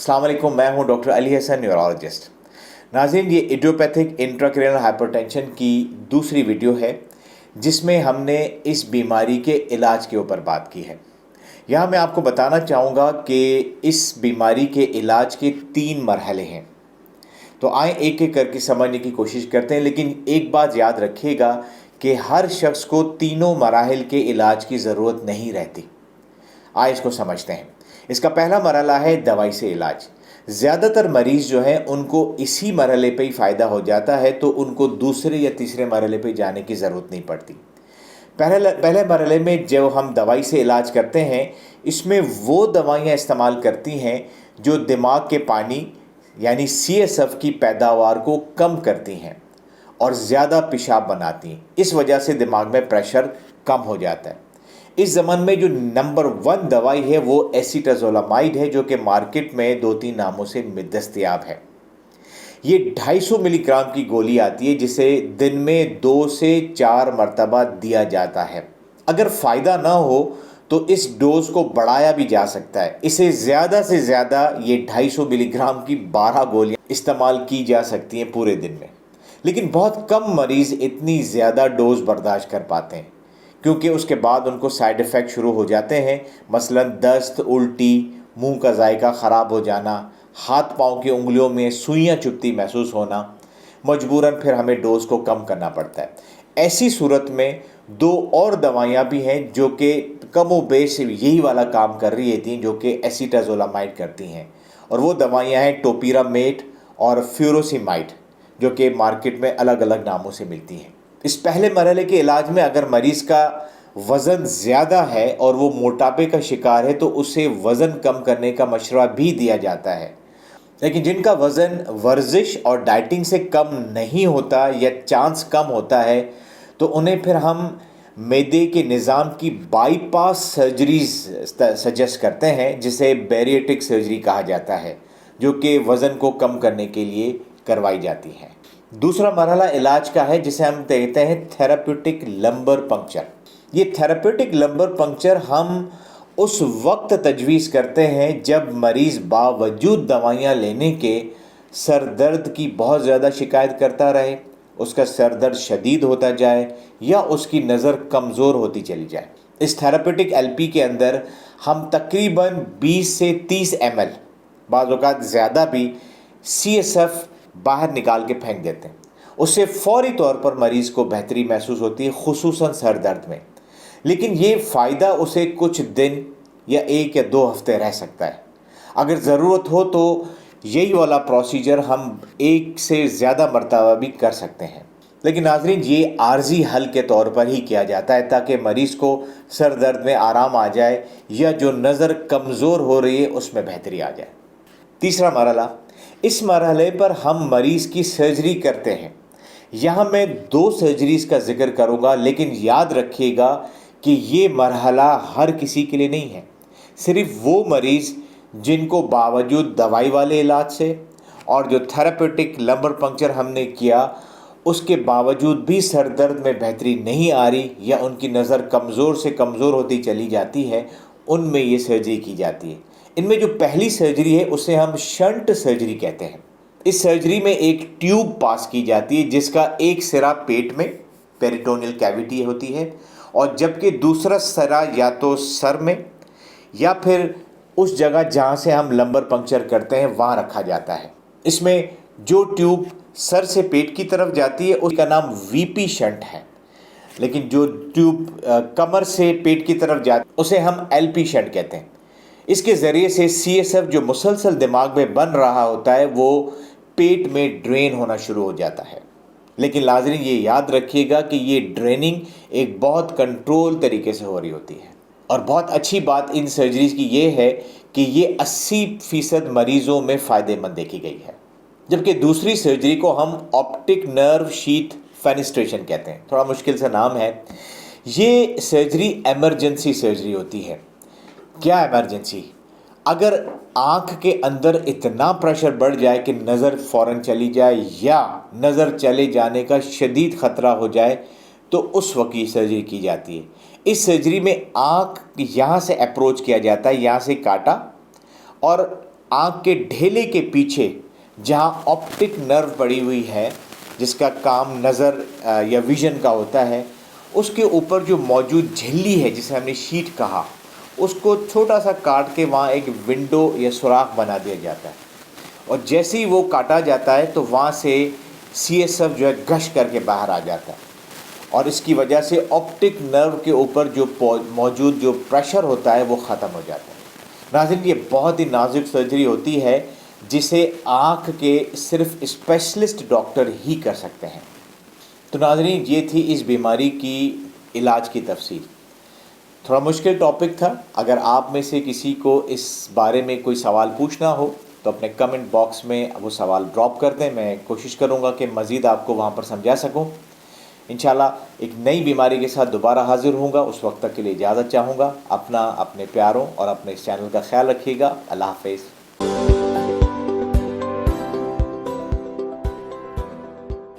अस्सलाम वालेकुम, मैं हूं डॉक्टर अली हसन, न्यूरोलॉजिस्ट। नाज़रीन, ये इडियोपैथिक इंट्राक्रैनियल हाइपरटेंशन की दूसरी वीडियो है जिसमें हमने इस बीमारी के इलाज के ऊपर बात की है। यहाँ मैं आपको बताना चाहूँगा कि इस बीमारी के इलाज के 3 मरहले हैं। तो आए एक एक करके समझने की कोशिश करते हैं, लेकिन एक बात याद रखिएगा कि हर शख्स को तीनों मराहिल के इलाज की ज़रूरत नहीं रहती। आइए इसको समझते हैं। इसका पहला मरहला है दवाई से इलाज। ज़्यादातर मरीज़ जो हैं उनको इसी मरहले पे ही फ़ायदा हो जाता है, तो उनको दूसरे या तीसरे मरहले पे जाने की ज़रूरत नहीं पड़ती। पहले मरहले में जो हम दवाई से इलाज करते हैं, इसमें वो दवाइयाँ इस्तेमाल करती हैं जो दिमाग के पानी यानी CSF की पैदावार को कम करती हैं और ज़्यादा पेशाब बनाती हैं। इस वजह से दिमाग में प्रेशर कम हो जाता है। इस ज़माने में जो नंबर 1 दवाई है वो एसीटाज़ोलामाइड है, जो कि मार्केट में 2-3 नामों से दस्तयाब है। ये 250 मिलीग्राम की गोली आती है, जिसे दिन में 2 से 4 मरतबा दिया जाता है। अगर फ़ायदा ना हो तो इस डोज को बढ़ाया भी जा सकता है। इसे ज़्यादा से ज़्यादा ये 250 मिलीग्राम की 12 गोलियाँ इस्तेमाल की जा सकती हैं पूरे दिन में। लेकिन बहुत कम मरीज़ इतनी ज़्यादा डोज बर्दाश्त कर पाते हैं, क्योंकि उसके बाद उनको साइड इफ़ेक्ट शुरू हो जाते हैं। मसलन दस्त, उल्टी, मुंह का जायका ख़राब हो जाना, हाथ पाँव की उंगलियों में सुइयाँ चुभती महसूस होना। मजबूरन फिर हमें डोज को कम करना पड़ता है। ऐसी सूरत में 2 और दवाइयाँ भी हैं जो कि कमो बेश यही वाला काम कर रही थी, जो कि एसीटाज़ोलामाइड करती हैं। और वो दवाइयाँ हैं टोपिरामेट और फ्यूरोसिमाइड, जो कि मार्केट में अलग अलग नामों से मिलती हैं। इस पहले मरहले के इलाज में अगर मरीज़ का वज़न ज़्यादा है और वो मोटापे का शिकार है, तो उसे वज़न कम करने का मशवरा भी दिया जाता है। लेकिन जिनका वज़न वर्जिश और डाइटिंग से कम नहीं होता या चांस कम होता है, तो उन्हें फिर हम मैदे के निज़ाम की बाईपास सर्जरीज सजेस्ट करते हैं, जिसे बैरिएट्रिक सर्जरी कहा जाता है, जो कि वज़न को कम करने के लिए करवाई जाती है। दूसरा मरहला इलाज का है, जिसे हम कहते हैं थेराप्यूटिक लंबर पंक्चर। ये थेराप्यूटिक लंबर पंक्चर हम उस वक्त तजवीज़ करते हैं जब मरीज़ बावजूद दवाइयाँ लेने के सर दर्द की बहुत ज़्यादा शिकायत करता रहे, उसका सर दर्द शदीद होता जाए या उसकी नज़र कमज़ोर होती चली जाए। इस थेराप्यूटिक LP के अंदर हम तकरीबन 20 से 30 ml, बाज़ औक़ात ज़्यादा भी, CSF बाहर निकाल के फेंक देते हैं। उससे फ़ौरी तौर पर मरीज़ को बेहतरी महसूस होती है, ख़ुसूसन सर दर्द में। लेकिन ये फ़ायदा उसे कुछ दिन या 1 या 2 हफ़्ते रह सकता है। अगर ज़रूरत हो तो यही वाला प्रोसीजर हम 1 से ज़्यादा मरतबा भी कर सकते हैं। लेकिन नाज़रीन, ये आर्जी हल के तौर पर ही किया जाता है, ताकि मरीज़ को सर दर्द में आराम आ जाए या जो नज़र कमज़ोर हो रही है उसमें बेहतरी आ जाए। तीसरा मरहला, इस मरहले पर हम मरीज़ की सर्जरी करते हैं। यहाँ मैं 2 सर्जरीज़ का जिक्र करूँगा, लेकिन याद रखिएगा कि ये मरहला हर किसी के लिए नहीं है। सिर्फ़ वो मरीज़ जिनको बावजूद दवाई वाले इलाज से और जो थेराप्यूटिक लंबर पंक्चर हमने किया, उसके बावजूद भी सर दर्द में बेहतरी नहीं आ रही या उनकी नज़र कमज़ोर से कमज़ोर होती चली जाती है, उनमें ये सर्जरी की जाती है। इनमें जो पहली सर्जरी है उसे हम शंट सर्जरी कहते हैं। इस सर्जरी में एक ट्यूब पास की जाती है, जिसका एक सिरा पेट में पेरिटोनियल कैविटी होती है, और जबकि दूसरा सिरा या तो सर में या फिर उस जगह जहाँ से हम लंबर पंक्चर करते हैं वहाँ रखा जाता है। इसमें जो ट्यूब सर से पेट की तरफ जाती है उसका नाम VP शंट है, लेकिन जो ट्यूब कमर से पेट की तरफ जाती है उसे हम LP शंट कहते हैं। इसके ज़रिए से CSF जो मुसलसल दिमाग में बन रहा होता है वो पेट में ड्रेन होना शुरू हो जाता है। लेकिन नाज़रीन, ये याद रखिएगा कि ये ड्रेनिंग एक बहुत कंट्रोल तरीके से हो रही होती है। और बहुत अच्छी बात इन सर्जरीज़ की ये है कि ये 80% मरीज़ों में फ़ायदेमंद देखी गई है। जबकि दूसरी सर्जरी को हम ऑप्टिक नर्व शीथ फेनिस्ट्रेशन कहते हैं। थोड़ा मुश्किल सा नाम है। ये सर्जरी एमरजेंसी सर्जरी होती है। क्या इमरजेंसी? अगर आँख के अंदर इतना प्रेशर बढ़ जाए कि नज़र फ़ौरन चली जाए या नज़र चले जाने का शदीद ख़तरा हो जाए, तो उस वक्त ये सर्जरी की जाती है। इस सर्जरी में आँख यहाँ से अप्रोच किया जाता है, यहाँ से काटा, और آنکھ کے ڈھیلے کے پیچھے جہاں آپٹک نرو پڑی ہوئی ہے جس کا کام نظر یا ویژن کا ہوتا ہے، اس کے اوپر جو موجود جھلی ہے جسے ہم نے شیٹ کہا، اس کو چھوٹا سا کاٹ کے وہاں ایک ونڈو یا سوراخ بنا دیا جاتا ہے، اور جیسے ہی وہ کاٹا جاتا ہے تو وہاں سے سی ایس ایف جو ہے گش کر کے باہر آ جاتا ہے، اور اس کی وجہ سے آپٹک نرو کے اوپر جو موجود جو پریشر ہوتا ہے وہ ختم ہو جاتا ہے۔ ناظرین، یہ بہت ہی نازک سرجری ہوتی ہے جسے آنکھ کے صرف اسپیشلسٹ ڈاکٹر ہی کر سکتے ہیں۔ تو ناظرین، یہ تھی اس بیماری کی علاج کی تفصیل۔ تھوڑا مشکل ٹاپک تھا، اگر آپ میں سے کسی کو اس بارے میں کوئی سوال پوچھنا ہو تو اپنے کمنٹ باکس میں وہ سوال ڈراپ کر دیں، میں کوشش کروں گا کہ مزید آپ کو وہاں پر سمجھا سکوں۔ انشاءاللہ ایک نئی بیماری کے ساتھ دوبارہ حاضر ہوں گا، اس وقت تک کے لیے اجازت چاہوں گا۔ اپنے پیاروں اور اپنے اس چینل کا خیال رکھیے گا۔ اللہ حافظ۔